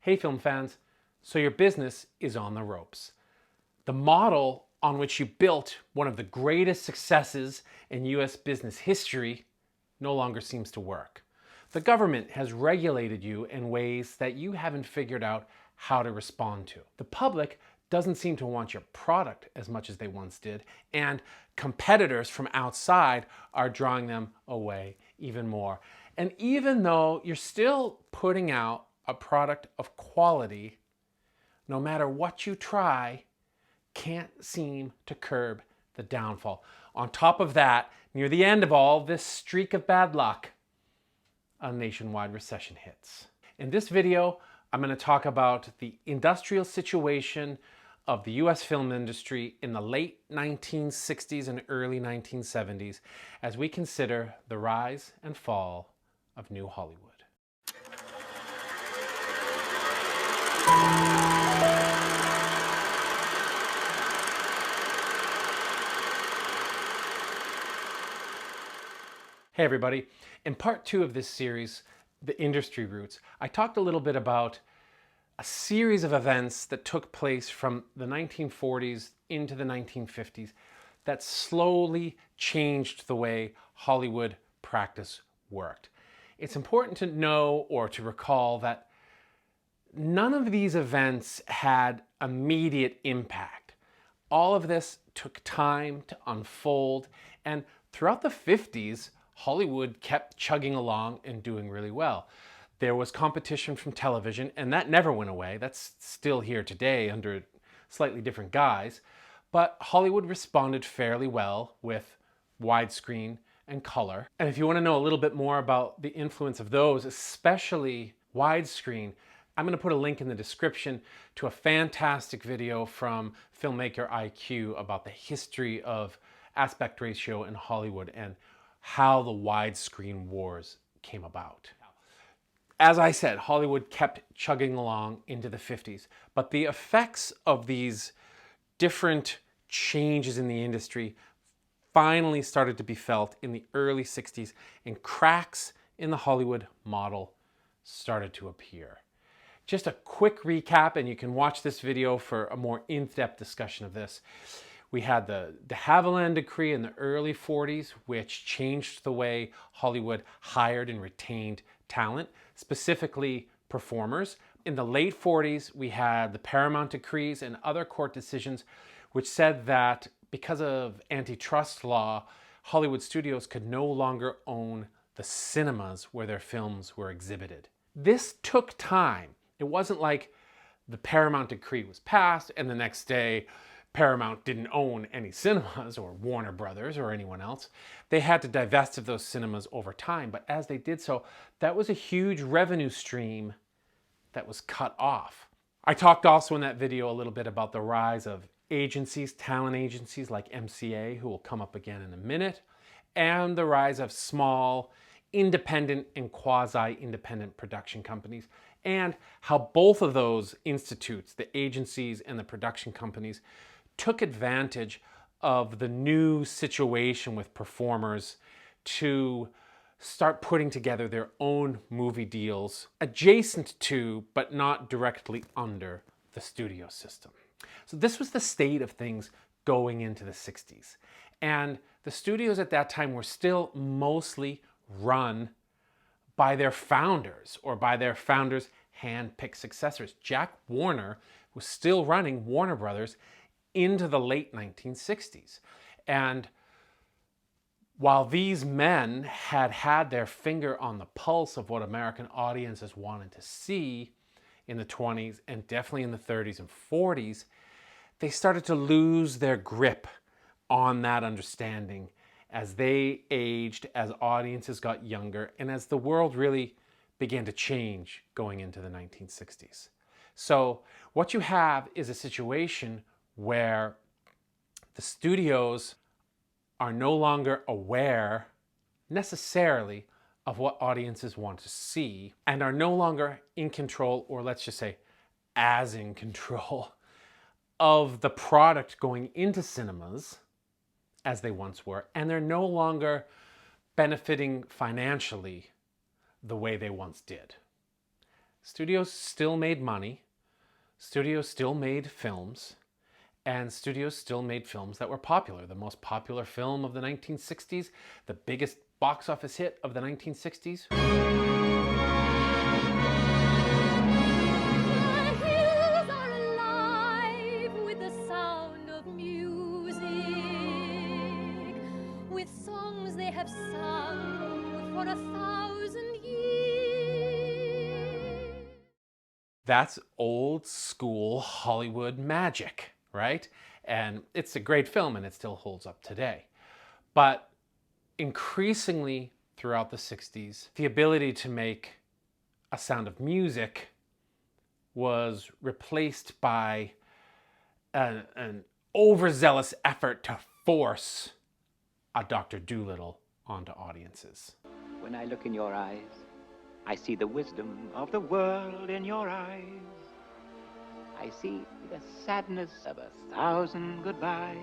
Hey film fans, so your business is on the ropes. The model on which you built one of the greatest successes in US business history no longer seems to work. The government has regulated you in ways that you haven't figured out how to respond to. The public doesn't seem to want your product as much as they once did, and competitors from outside are drawing them away even more. And even though you're still putting out a product of quality, no matter what you try, can't seem to curb the downfall. On top of that, near the end of all this streak of bad luck, a nationwide recession hits. In this video, I'm going to talk about the industrial situation of the US film industry in the late 1960s and early 1970s as we consider the rise and fall of New Hollywood. Hey everybody, in part 2 of this series, The Industry Roots, I talked a little bit about a series of events that took place from the 1940s into the 1950s that slowly changed the way Hollywood practice worked. It's important to know or to recall that none of these events had immediate impact. All of this took time to unfold, and throughout the 50s, Hollywood kept chugging along and doing really well. There was competition from television, and that never went away. That's still here today under slightly different guise. But Hollywood responded fairly well with widescreen and color. And if you want to know a little bit more about the influence of those, especially widescreen, I'm going to put a link in the description to a fantastic video from filmmaker IQ about the history of aspect ratio in Hollywood and how the widescreen wars came about. As I said, Hollywood kept chugging along into the 50s, but the effects of these different changes in the industry finally started to be felt in the early 60s, and cracks in the Hollywood model started to appear. Just a quick recap, and you can watch this video for a more in-depth discussion of this. We had the de Havilland Decree in the early 40s, which changed the way Hollywood hired and retained talent, specifically performers. In the late 40s, we had the Paramount Decrees and other court decisions which said that because of antitrust law, Hollywood studios could no longer own the cinemas where their films were exhibited. This took time. It wasn't like the Paramount Decree was passed and the next day Paramount didn't own any cinemas, or Warner Brothers or anyone else. They had to divest of those cinemas over time, but as they did so, that was a huge revenue stream that was cut off. I talked also in that video a little bit about the rise of agencies, talent agencies like MCA, who will come up again in a minute, and the rise of small, independent and quasi-independent production companies, and how both of those institutes, the agencies and the production companies, took advantage of the new situation with performers to start putting together their own movie deals adjacent to, but not directly under, the studio system. So this was the state of things going into the 60s. And the studios at that time were still mostly run by their founders, or by their founders' hand-picked successors. Jack Warner was still running Warner Brothers into the late 1960s. And while these men had had their finger on the pulse of what American audiences wanted to see in the 20s and definitely in the 30s and 40s, they started to lose their grip on that understanding as they aged, as audiences got younger, and as the world really began to change going into the 1960s. So what you have is a situation where the studios are no longer aware necessarily of what audiences want to see, and are no longer in control, or let's just say as in control, of the product going into cinemas as they once were, and they're no longer benefiting financially the way they once did. studios still made money, studios still made films, and studios still made films that were popular. The most popular film of the 1960s, the biggest box office hit of the 1960s. That's old school Hollywood magic, right? And it's a great film and it still holds up today. But increasingly throughout the 60s, the ability to make a Sound of Music was replaced by an overzealous effort to force a Dr. Dolittle onto audiences. When I look in your eyes, I see the wisdom of the world in your eyes. I see the sadness of 1,000 goodbyes.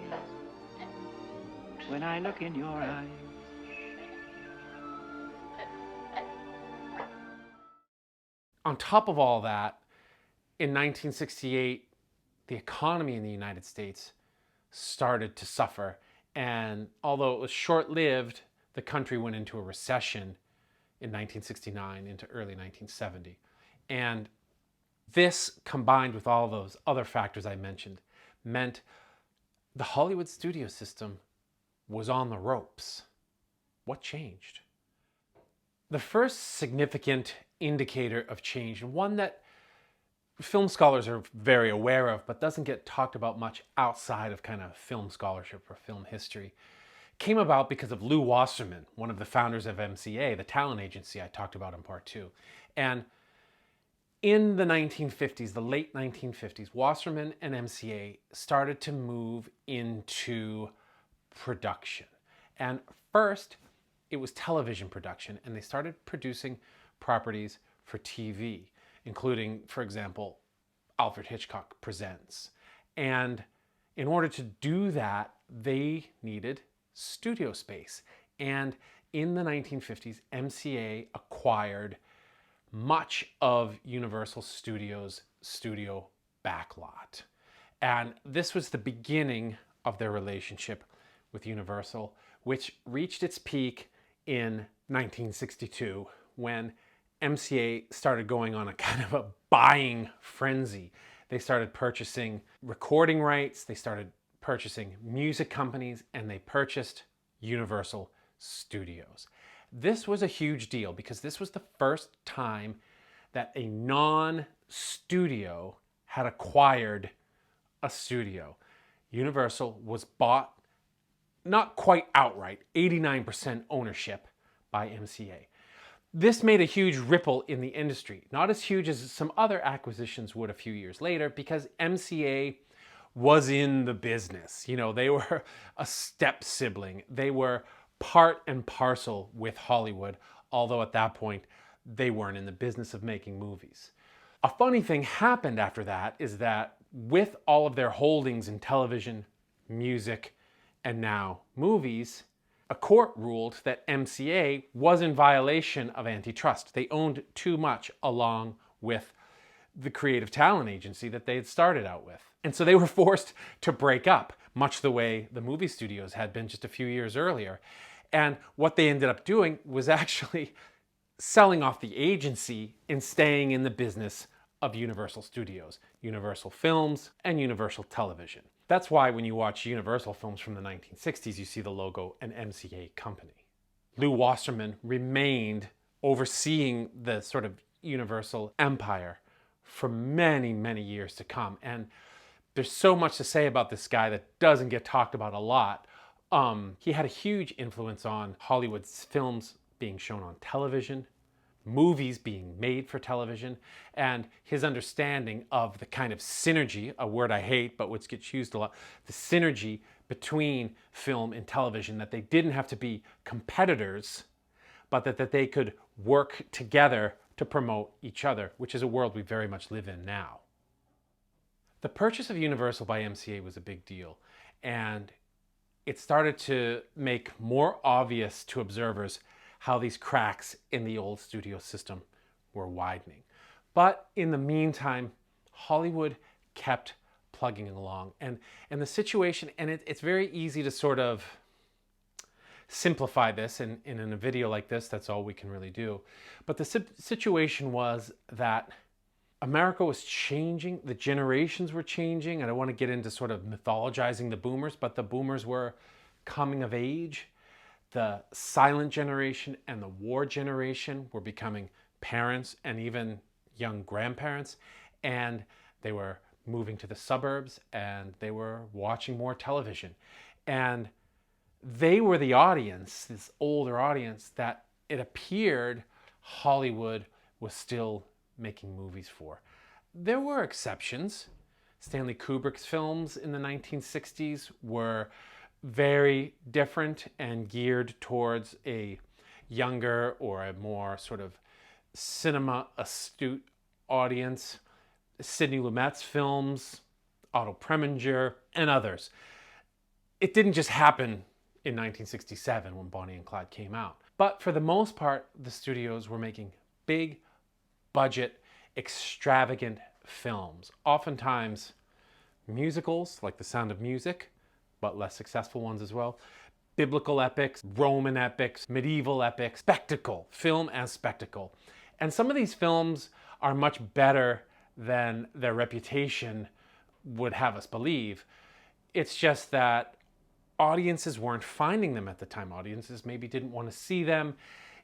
When I look in your eyes. On top of all that, in 1968, the economy in the United States started to suffer. And although it was short-lived, the country went into a recession in 1969 into early 1970. And this, combined with all those other factors I mentioned, meant the Hollywood studio system was on the ropes. What changed? The first significant indicator of change, and one that film scholars are very aware of but doesn't get talked about much outside of kind of film scholarship or film history, came about because of Lew Wasserman, one of the founders of MCA, the talent agency I talked about in part 2. And in the 1950s, the late 1950s, Wasserman and MCA started to move into production. And first, it was television production, and they started producing properties for TV, including, for example, Alfred Hitchcock Presents. And in order to do that, they needed studio space. And in the 1950s, MCA acquired much of Universal Studios' studio backlot. And this was the beginning of their relationship with Universal, which reached its peak in 1962 when MCA started going on a kind of a buying frenzy. They started purchasing recording rights, they started purchasing music companies, and they purchased Universal Studios. This was a huge deal because this was the first time that a non-studio had acquired a studio. Universal was bought, not quite outright, 89% ownership by MCA. This made a huge ripple in the industry, not as huge as some other acquisitions would a few years later, because MCA was in the business. You know, they were a step sibling. They were part and parcel with Hollywood, although at that point, they weren't in the business of making movies. A funny thing happened after that is that with all of their holdings in television, music, and now movies, a court ruled that MCA was in violation of antitrust. They owned too much along with the creative talent agency that they had started out with. And so they were forced to break up, much the way the movie studios had been just a few years earlier. And what they ended up doing was actually selling off the agency and staying in the business of Universal Studios, Universal Films, and Universal Television. That's why when you watch Universal films from the 1960s, you see the logo an MCA company. Lew Wasserman remained overseeing the sort of Universal empire for many, many years to come. And there's so much to say about this guy that doesn't get talked about a lot. He had a huge influence on Hollywood's films being shown on television, movies being made for television, and his understanding of the kind of synergy, a word I hate, but which gets used a lot, the synergy between film and television, that they didn't have to be competitors, but that they could work together to promote each other, which is a world we very much live in now. The purchase of Universal by MCA was a big deal, and it started to make more obvious to observers how these cracks in the old studio system were widening. But in the meantime, Hollywood kept plugging along. And the situation, and it's very easy to sort of simplify this in a video like this. That's all we can really do. But the situation was that America was changing, the generations were changing. I don't want to get into sort of mythologizing the boomers, but the boomers were coming of age. The silent generation and the war generation were becoming parents and even young grandparents, and they were moving to the suburbs and they were watching more television. And they were the audience, this older audience, that it appeared Hollywood was still making movies for. There were exceptions. Stanley Kubrick's films in the 1960s were very different and geared towards a younger or a more sort of cinema astute audience. Sidney Lumet's films, Otto Preminger, and others. It didn't just happen in 1967 when Bonnie and Clyde came out. But for the most part, the studios were making big budget, extravagant films. Oftentimes musicals like The Sound of Music, but less successful ones as well. Biblical epics, Roman epics, medieval epics, spectacle, film as spectacle. And some of these films are much better than their reputation would have us believe. It's just that audiences weren't finding them at the time. Audiences maybe didn't want to see them.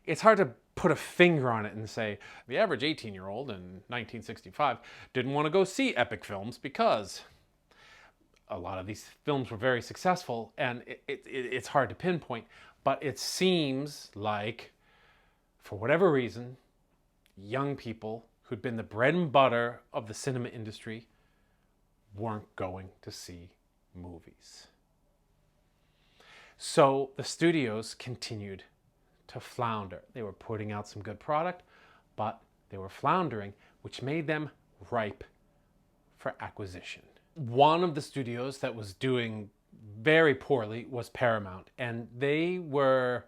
It's hard to put a finger on it and say the average 18-year-old in 1965 didn't want to go see epic films because a lot of these films were very successful, and it's hard to pinpoint. But it seems like, for whatever reason, young people who'd been the bread and butter of the cinema industry weren't going to see movies. So the studios continued to flounder. They were putting out some good product, but they were floundering, which made them ripe for acquisition. One of the studios that was doing very poorly was Paramount, and they were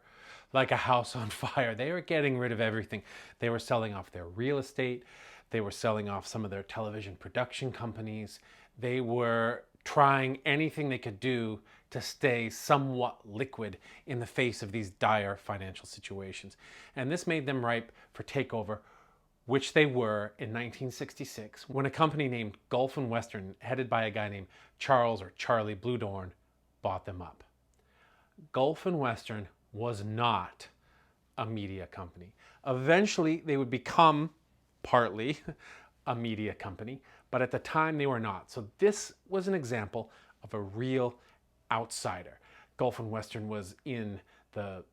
like a house on fire. They were getting rid of everything. They were selling off their real estate. They were selling off some of their television production companies. They were trying anything they could do to stay somewhat liquid in the face of these dire financial situations. And this made them ripe for takeover, which they were in 1966 when a company named Gulf and Western, headed by a guy named Charles or Charlie Bluedorn, bought them up. Gulf and Western was not a media company. Eventually, they would become partly a media company, but at the time they were not. So this was an example of a real outsider. Gulf and Western was in the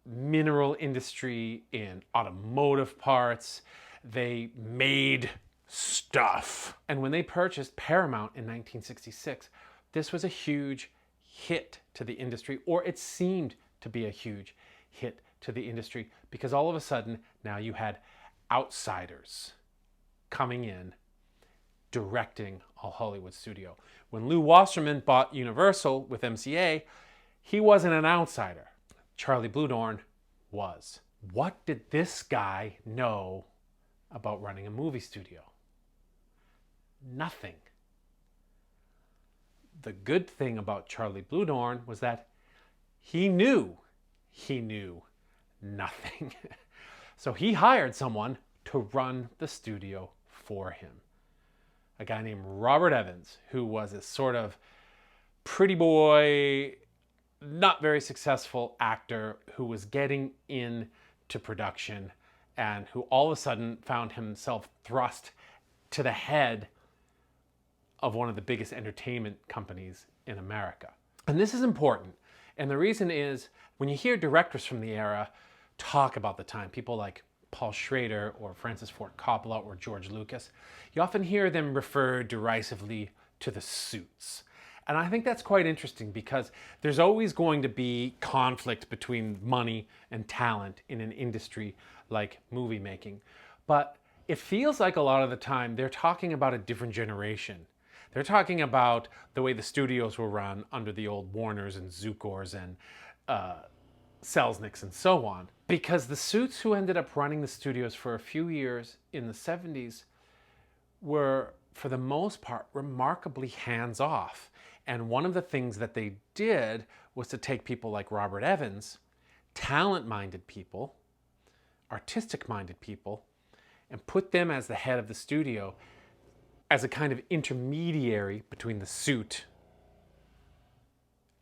mineral industry, in automotive parts. They made stuff. And when they purchased Paramount in 1966, this was a huge hit to the industry, or it seemed to be a huge hit to the industry, because all of a sudden now you had outsiders coming in directing a Hollywood studio. When Lew Wasserman bought Universal with MCA, he wasn't an outsider. Charlie Bluedorn was. What did this guy know about running a movie studio? Nothing. The good thing about Charlie Bluedorn was that he knew nothing. So he hired someone to run the studio for him. A guy named Robert Evans, who was a sort of pretty boy, not very successful actor who was getting into production and who all of a sudden found himself thrust to the head of one of the biggest entertainment companies in America. And this is important. And the reason is, when you hear directors from the era talk about the time, people like Paul Schrader or Francis Ford Coppola or George Lucas, you often hear them refer derisively to the suits. And I think that's quite interesting, because there's always going to be conflict between money and talent in an industry like movie making. But it feels like a lot of the time they're talking about a different generation. They're talking about the way the studios were run under the old Warners and Zukors and Selznicks and so on. Because the suits who ended up running the studios for a few years in the 70s were, for the most part, remarkably hands-off. And one of the things that they did was to take people like Robert Evans, talent-minded people, artistic-minded people, and put them as the head of the studio as a kind of intermediary between the suit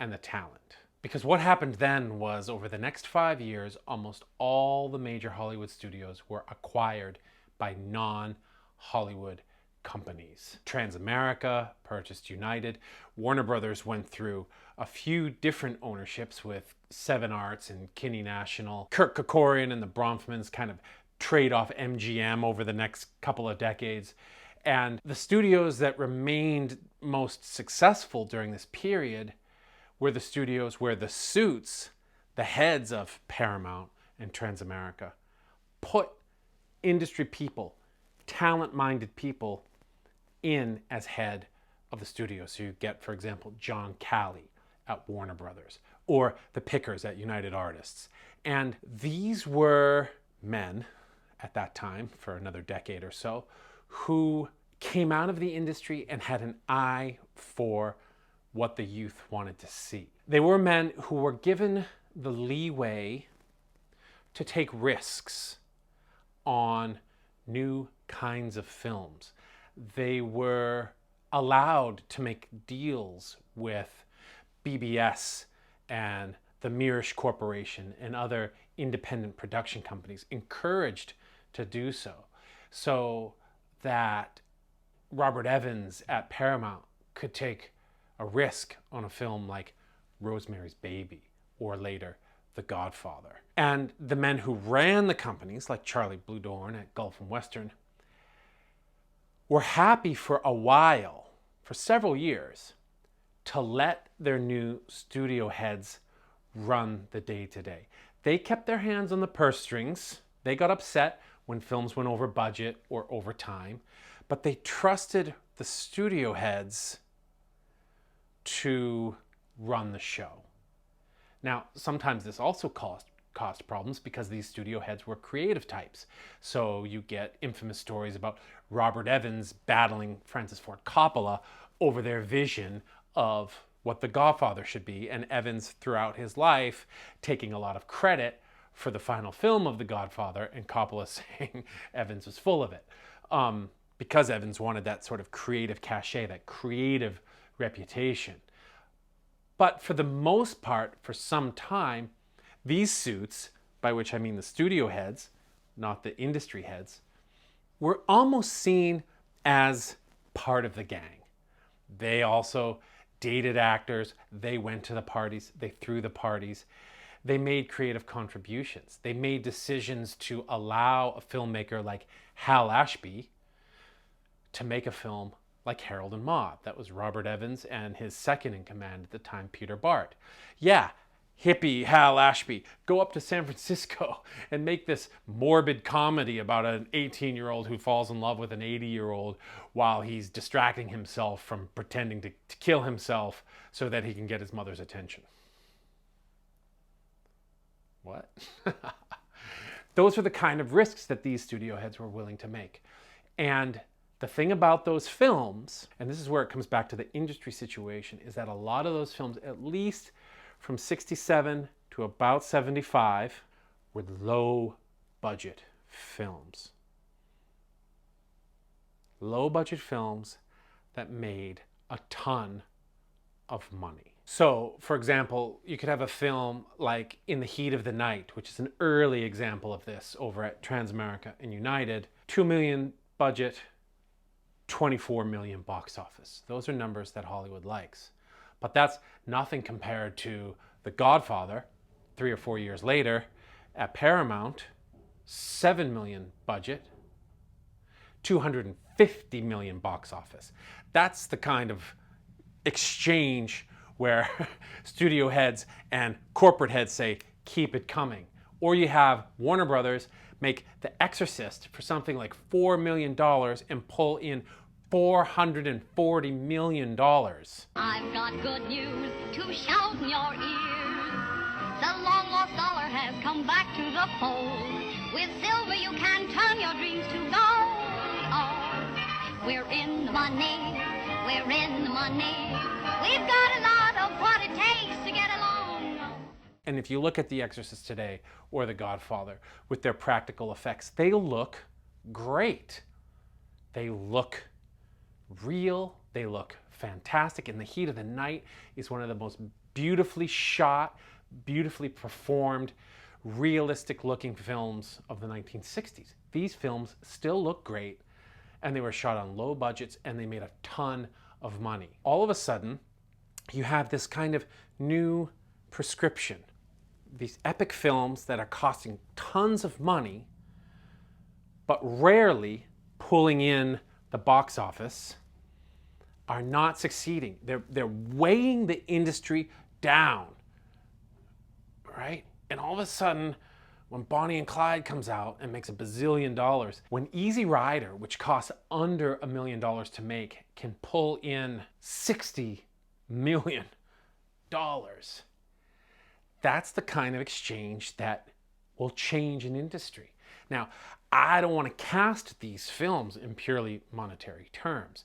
and the talent. Because what happened then was, over the next 5 years, almost all the major Hollywood studios were acquired by non-Hollywood companies. Transamerica purchased United. Warner Brothers went through a few different ownerships with Seven Arts and Kinney National. Kirk Kerkorian and the Bronfmans kind of trade off MGM over the next couple of decades. And the studios that remained most successful during this period were the studios where the suits, the heads of Paramount and Transamerica, put industry people, talent-minded people in as head of the studio. So you get, for example, John Calley at Warner Brothers, or the Pickers at United Artists. And these were men at that time, for another decade or so, who came out of the industry and had an eye for what the youth wanted to see. They were men who were given the leeway to take risks on new kinds of films. They were allowed to make deals with BBS and the Mirisch Corporation and other independent production companies, encouraged to do so, so that Robert Evans at Paramount could take a risk on a film like Rosemary's Baby, or later The Godfather. And the men who ran the companies, like Charlie Bluhdorn at Gulf and Western, were happy for a while, for several years, to let their new studio heads run the day-to-day. They kept their hands on the purse strings. They got upset when films went over budget or over time, but they trusted the studio heads to run the show. Now, sometimes this also caused problems because these studio heads were creative types. So you get infamous stories about Robert Evans battling Francis Ford Coppola over their vision of what The Godfather should be, and Evans throughout his life taking a lot of credit for the final film of The Godfather, and Coppola saying Evans was full of it. Because Evans wanted that sort of creative cachet, that creative reputation. But for the most part, for some time, these suits, by which I mean the studio heads, not the industry heads, were almost seen as part of the gang. They also dated actors, they went to the parties, they threw the parties, they made creative contributions. They made decisions to allow a filmmaker like Hal Ashby to make a film like Harold and Maude. That was Robert Evans and his second in command at the time, Peter Bart. Yeah, hippie Hal Ashby, go up to San Francisco and make this morbid comedy about an 18-year-old who falls in love with an 80-year-old while he's distracting himself from pretending to kill himself so that he can get his mother's attention. What? Those are the kind of risks that these studio heads were willing to make. And the thing about those films, and this is where it comes back to the industry situation, is that a lot of those films, at least from 67 to about 75, were low budget films. Low budget films that made a ton of money. So, for example, you could have a film like In the Heat of the Night, which is an early example of this over at Transamerica and United. $2 million budget, $24 million box office. Those are numbers that Hollywood likes. But that's nothing compared to The Godfather, 3 or 4 years later, at Paramount, $7 million budget, $250 million box office. That's the kind of exchange where studio heads and corporate heads say, keep it coming. Or you have Warner Brothers make The Exorcist for something like $4 million and pull in $440 million. I've got good news to shout in your ears. The long lost dollar has come back to the fold. With silver you can turn your dreams to gold. Oh, We're in the money, we're in the money. We've got a lot of what it takes to get along. And if you look at The Exorcist today or The Godfather with their practical effects, they look great. They look real, they look fantastic. In the Heat of the Night is one of the most beautifully shot, beautifully performed, realistic looking films of the 1960s. These films still look great, and they were shot on low budgets, and they made a ton of money. All of a sudden, you have this kind of new prescription. These epic films that are costing tons of money, but rarely pulling in the box office, are not succeeding. They're weighing the industry down, right? And all of a sudden, when Bonnie and Clyde comes out and makes $1 bazillion, when Easy Rider, which costs under $1 million to make, can pull in $60 million, that's the kind of exchange that will change an industry. Now, I don't want to cast these films in purely monetary terms.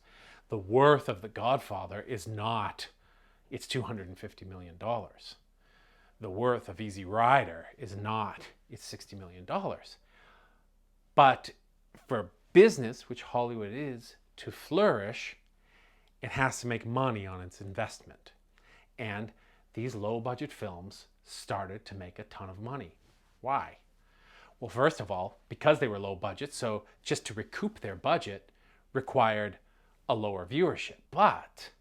The worth of The Godfather is not its $250 million. The worth of Easy Rider is not its $60 million. But for business, which Hollywood is, to flourish, it has to make money on its investment. And these low-budget films started to make a ton of money. Why? Well, first of all, because they were low budget, so just to recoup their budget required a lower viewership. But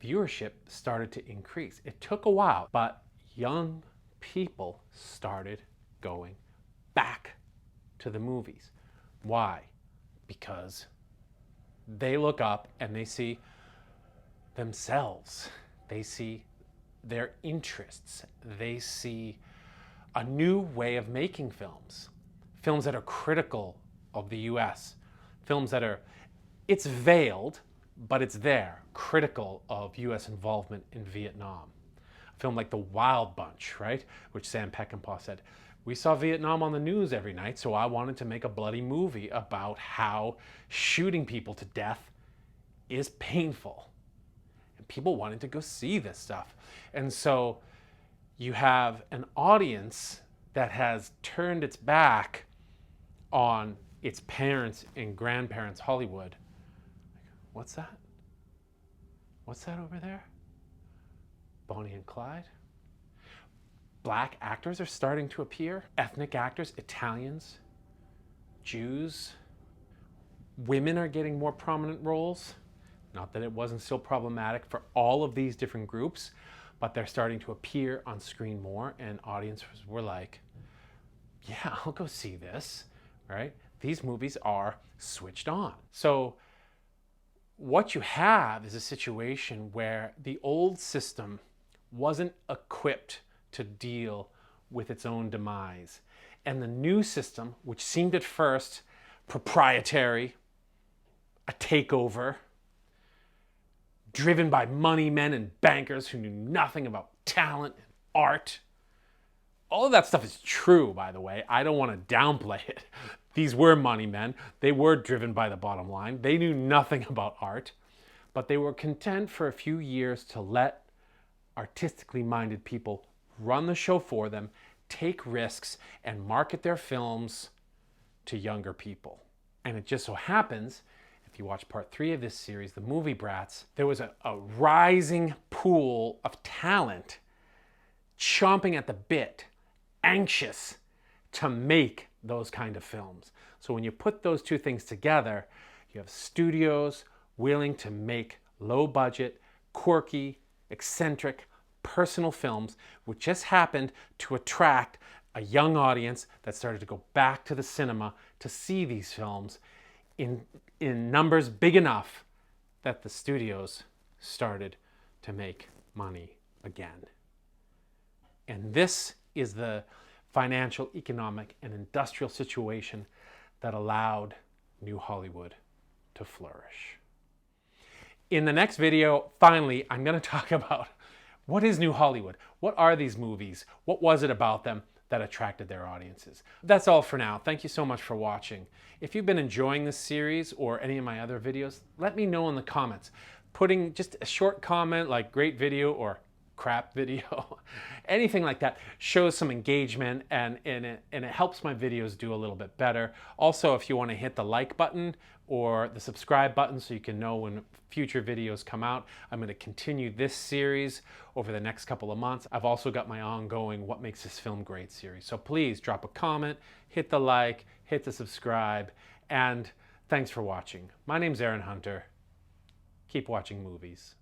viewership started to increase. It took a while, but young people started going back to the movies. Why? Because they look up and they see themselves. They see their interests. They see a new way of making films. Films that are critical of the US. Films that are, it's veiled, but it's there, critical of US involvement in Vietnam. A film like The Wild Bunch, right? Which Sam Peckinpah said, we saw Vietnam on the news every night, so I wanted to make a bloody movie about how shooting people to death is painful. And people wanted to go see this stuff. And so you have an audience that has turned its back on its parents' and grandparents' Hollywood. What's that? What's that over there? Bonnie and Clyde? Black actors are starting to appear. Ethnic actors, Italians, Jews. Women are getting more prominent roles. Not that it wasn't still problematic for all of these different groups, but they're starting to appear on screen more, and audiences were like, yeah, I'll go see this, right? These movies are switched on. So what you have is a situation where the old system wasn't equipped to deal with its own demise. And the new system, which seemed at first proprietary, a takeover, driven by money men and bankers who knew nothing about talent and art. All of that stuff is true, by the way. I don't want to downplay it. These were money men. They were driven by the bottom line. They knew nothing about art, but they were content for a few years to let artistically minded people run the show for them, take risks, and market their films to younger people. And it just so happens, if you watch part 3 of this series, The Movie Brats, there was a rising pool of talent chomping at the bit, anxious to make those kind of films. So when you put those two things together, you have studios willing to make low budget, quirky, eccentric, personal films, which just happened to attract a young audience that started to go back to the cinema to see these films in numbers big enough that the studios started to make money again. And this is the financial, economic, and industrial situation that allowed New Hollywood to flourish. In the next video, finally, I'm going to talk about what is New Hollywood? What are these movies? What was it about them that attracted their audiences. That's all for now. Thank you so much for watching. If you've been enjoying this series or any of my other videos, let me know in the comments. Putting just a short comment like great video or crap video, anything like that shows some engagement and it helps my videos do a little bit better. Also, if you want to hit the like button or the subscribe button so you can know when future videos come out. I'm going to continue this series over the next couple of months. I've also got my ongoing What Makes This Film Great series. So please drop a comment, hit the like, hit the subscribe, and thanks for watching. My name's Aaron Hunter. Keep watching movies.